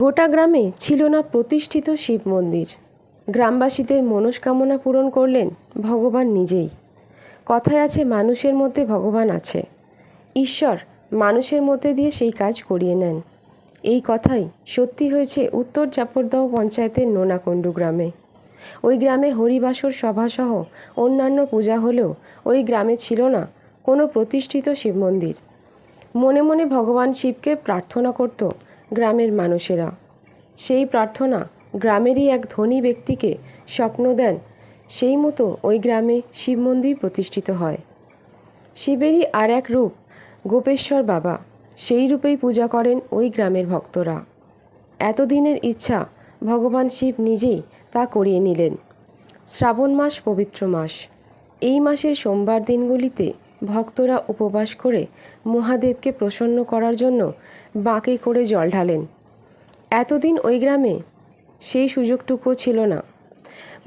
গোটা গ্রামে ছিল না প্রতিষ্ঠিত শিব মন্দির। গ্রামবাসীদের মনস্কামনা পূরণ করলেন ভগবান নিজেই। কথায় আছে, মানুষের মধ্যে ভগবান আছে, ঈশ্বর মানুষের মধ্যে দিয়ে সেই কাজ করিয়ে নেন। এই কথাই সত্যি হয়েছে উত্তর চাপড়দহ পঞ্চায়েতের নোনাকুণ্ডু গ্রামে। ওই গ্রামে হরিবাসর সভাসহ অন্যান্য পূজা হলেও ওই গ্রামে ছিল না কোনো প্রতিষ্ঠিত শিব মন্দির। মনে মনে ভগবান শিবকে প্রার্থনা করত গ্রামের মানুষেরা। সেই প্রার্থনা গ্রামেরই এক ধনী ব্যক্তিকে স্বপ্ন দেন, সেই মতো ওই গ্রামে শিব মন্দির প্রতিষ্ঠিত হয়। শিবেরই আর এক রূপ গোপেশ্বর বাবা, সেই রূপেই পূজা করেন ওই গ্রামের ভক্তরা। এতদিনের ইচ্ছা ভগবান শিব নিজেই তা করিয়ে নিলেন। শ্রাবণ মাস পবিত্র মাস। এই মাসের সোমবার দিনগুলিতে ভক্তরা উপবাস করে মহাদেবকে প্রসন্ন করার জন্য বাঁকে করে জল ঢালেন। এতদিন ওই গ্রামে সেই সুযোগটুকুও ছিল না।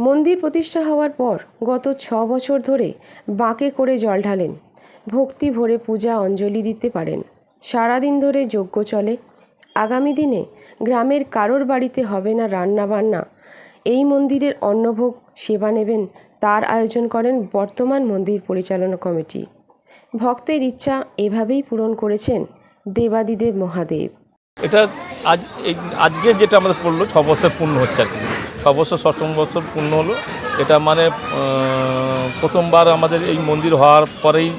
মন্দির প্রতিষ্ঠা হওয়ার পর গত 6 বছর ধরে বাঁকে করে জল ঢালেন। ভক্তি ভরে পূজা অঞ্জলি দিতে পারেন। সারাদিন ধরে যজ্ঞ চলে। আগামী দিনে গ্রামের কারোর বাড়িতে হবে না রান্না বান্না, এই মন্দিরের অন্নভোগ সেবা নেবেন, তার আয়োজন করেন বর্তমান মন্দির পরিচালনা কমিটি। ভক্তের ইচ্ছা এভাবেই পূরণ করেছেন দেবাদিদেব মহাদেব। এটা আজকে যেটা আমাদের পড়লো 6 বছর পূর্ণ হচ্ছে আর কি। 6 বছর 6ম বছর পূর্ণ হলো। এটা মানে প্রথমবার আমাদের এই মন্দির হওয়ার পরেই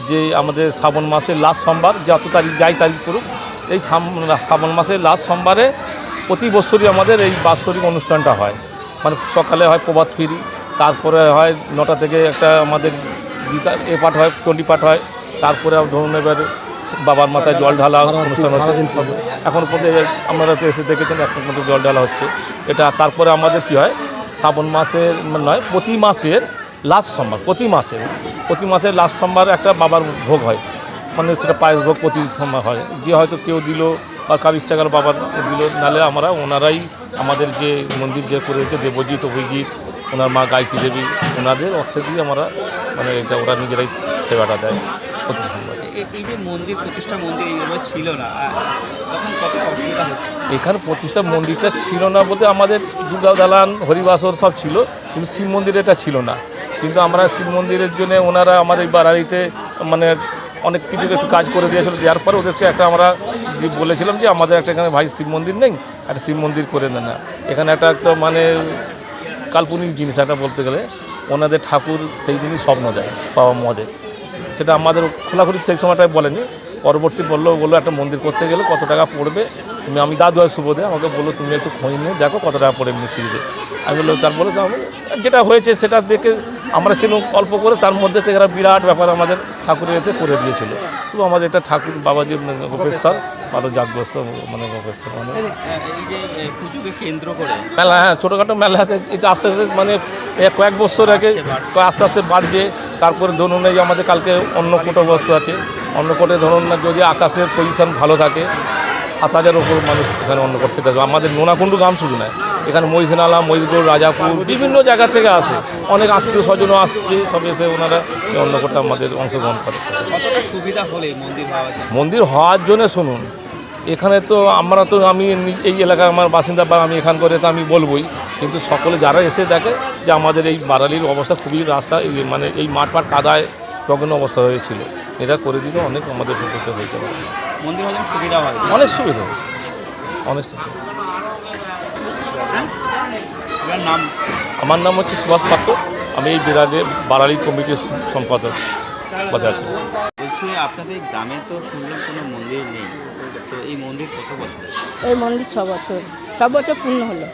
যে আমাদের শ্রাবণ মাসের লাস্ট সোমবার, যত তারিখ যাই তারিখ করুক, এই শ্রাবণ মাসের লাস্ট সোমবারে প্রতি বছরই আমাদের এই বাৎসরিক অনুষ্ঠানটা হয়। মানে সকালে হয় প্রভাত ফেরি, তারপরে হয় 9টা থেকে একটা আমাদের গীতা পাঠ হয়, চণ্ডী পাঠ হয়, তারপরে ধরুন এবার বাবার মাথায় জল ঢালা অনুষ্ঠান হচ্ছে। এখন আপনারা তো এসে দেখেছেন, এখন পর্যন্ত জল ঢালা হচ্ছে এটা। তারপরে আমাদের কী হয়, শ্রাবণ মাসের নয়, প্রতি মাসের লাস্ট সোমবার, প্রতি মাসের লাস্ট সোমবার একটা বাবার ভোগ হয়। মানে সেটা পায়েস ভোগ প্রতি সোমবার হয়। যে হয়তো কেউ দিল বা কারো ইচ্ছা গেল বাবার দিল, নাহলে ওনারাই আমাদের যে মন্দির যে করেছে দেবজিৎ অভিজিৎ, ওনার মা গায়ত্রী দেবী, ওনাদের অর্থ দিয়ে আমরা মানে এটা ওরা নিজেরাই সেবাটা দেয় প্রতি সোমবার। এই যে মন্দির প্রতিষ্ঠা মন্দির এইভাবে ছিল না, তখন কতটা অসুবিধা হচ্ছে? এখানে প্রতিষ্ঠা মন্দিরটা ছিল না বলতে আমাদের দুর্গা দালান হরিবাসর সব ছিল, কিন্তু শিব মন্দির এটা ছিল না। কিন্তু আমরা শিব মন্দিরের জন্য ওনারা আমাদের বাড়িতে মানে অনেক কিছু একটু কাজ করে দিয়েছিল। দেওয়ার পরে ওদেরকে একটা আমরা বলেছিলাম যে আমাদের একটা এখানে ভাই শিব মন্দির নেই, একটা শিব মন্দির করে দেন না। এখানে একটা মানে কাল্পনিক জিনিস একটা বলতে গেলে, ওনাদের ঠাকুর সেই দিনই স্বপ্ন দেয় বাবা মহাদেব। সেটা আমাদের খোলাখুলি সেই সময়টায় বলেনি, পরবর্তী বললো একটা মন্দির করতে গেলে কত টাকা পড়বে। আমি দাদু হয় সুবোধে, আমাকে বললো তুমি একটু খোঁজ নিয়ে দেখো কত টাকা পড়ে মিস্ত্রিতে। আমি বললো, তার বলে যেটা হয়েছে সেটা দেখে আমরা ছিলাম অল্প করে, তার মধ্যে থেকে একটা বিরাট ব্যাপার আমাদের ঠাকুরের এতে করে দিয়েছিল। তো আমাদের এটা ঠাকুর বাবাজি গোপেশ্বর আরও জাগ্রস্ত মানে গোপেশ্বর মানে পুজোকে কেন্দ্র করে মেলা, হ্যাঁ ছোটোখাটো মেলা এটা আস্তে আস্তে মানে কয়েক বছর আগে আস্তে আস্তে বাড়ছে। তারপরে ধরুন এই আমাদের কালকে অন্নকূট বস্তু আছে, অন্নকূটে ধরুন না যদি আকাশের পজিশন ভালো থাকে 7,000 ওপর মানুষ এখানে অন্নকূট খেতে আসবে। আমাদের নোনাকুণ্ডু গ্রাম শুধু নয়, এখানে মহিষনালা, মহিষগড়, রাজাপুর বিভিন্ন জায়গা থেকে আসে, অনেক আত্মীয় স্বজনও আসছে, সব এসে ওনারা এই অন্নকূটে আমাদের অংশগ্রহণ করে। কতটা সুবিধা হলে মন্দির হওয়ার জন্য শুনুন, এখানে তো আমরা তো আমি এই এলাকার আমার বাসিন্দা বা আমি এখান করে তো আমি বলবোই, কিন্তু সকলে যারা এসে দেখে যে আমাদের এই বারালির অবস্থা খুবই রাস্তা মানে এই মাঠ কাদায় জঘন্য অবস্থা হয়েছিল, এটা করে দিলে অনেক আমাদের উপকৃত হয়েছে। মন্দির হওয়ার সুবিধা হয়, অনেক সুবিধা হয়েছে, অনেক সুবিধা হয়েছে। নাম? আমার নাম হচ্ছে সুভাষ পাত্র, আমি এই বারালি কমিটির সম্পাদক পদে আছি। বলছি আপনাদের গ্রামে তো শুনলাম কোনো মন্দির নেই, তো এই মন্দির কত বছর? এই মন্দির 6 বছর পূর্ণ হলো।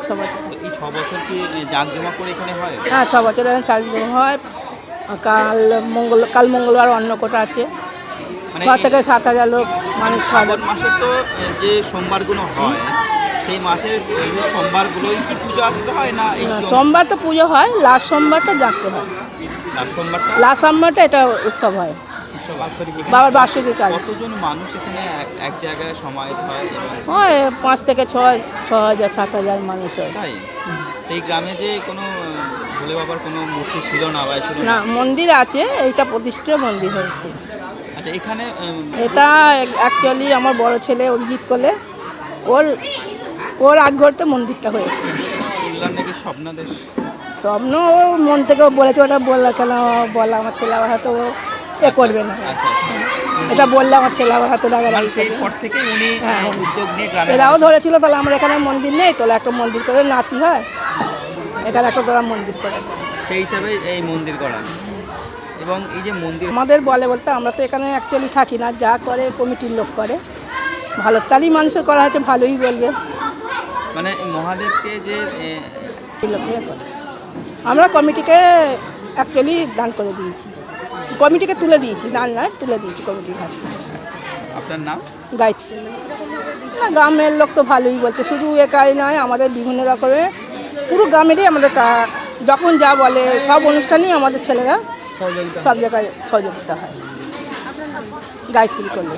6 বছর। এই 6 বছর কি জাঁকজমা করে এখানে হয়? হ্যাঁ, 6 বছর এখানে জাঁকজমা হয়। কাল মঙ্গলবার অন্নকূট আছে, 6 থেকে 7,000 লোক মানুষ খাবে। মাসে তো যে সোমবারগুলো হয়, সেই মাসের এই যে সোমবারগুলোই কি পুজো আসতে হয় না? এই সোমবার তো পুজো হয়, লাস্ট সোমবারটা জাগতে হয়। লাস্ট সোমবারটা এটা উৎসব হয়, বাবার বার্ষিকী কাজ। কতজন মানুষ এখানে এক জায়গায় সমাহিত হয়? হয় 5 থেকে 6,000 7,000 মানুষ হয়। তাই এই গ্রামে যে কোনো ভোলে বাবার কোনো মূর্তি ছিল না বা ছিল না, মন্দির আছে, এইটা প্রতিষ্ঠিত মন্দির হয়েছে। আচ্ছা, এখানে এটা অ্যাকচুয়ালি আমার বড় ছেলে অভিজিৎ কোলে ওর ওর আগ্রহতে মন্দিরটা হয়েছে। শুনলাম নাকি স্বপ্ন দেখে। স্বপ্ন ও মন থেকে বলেছে, ওটা বললা কেন বলা আমার ছেলে আবার হয়তো এ করবে না, আচ্ছা এটা বললে আমার ছেলে আবার হয়তো মানে রাগারাগি সেই করবে। পর থেকে উনি হ্যাঁ। উদ্যোগ নিয়ে গ্রামে এরাও ধরেছিল তাহলে আমরা এখানে মন্দির নেই, তাহলে একটা মন্দির করে নাতি হয়, এখানে একটা তোরা মন্দির করে দে। সেই হিসাবে এই মন্দির করা। এবং এই যে মন্দির আমাদের বলে বলতে আমরা তো এখানে অ্যাকচুয়ালি থাকি না, যা করে কমিটির লোক করে, ভালো তালি মানুষের করা হয়েছে, ভালোই বলবে, মানে মহাদেবকে যে এই লোকে করে। আমরা কমিটিকে অ্যাকচুয়ালি দান করে দিয়েছি, কমিটিকে তুলে দিয়েছি, দান নয় তুলে দিয়েছি কমিটির হাতে। আপনার নাম? গাইছে না, গ্রামের লোক তো ভালোই বলছে, শুধু একাই নয়, আমাদের বিভিন্ন রকমের পুরো গ্রামেরই আমাদের যখন যা বলে সব অনুষ্ঠানেই আমাদের ছেলেরা সব জায়গায় সহযোগিতা হয় গায়ত্রী করলে।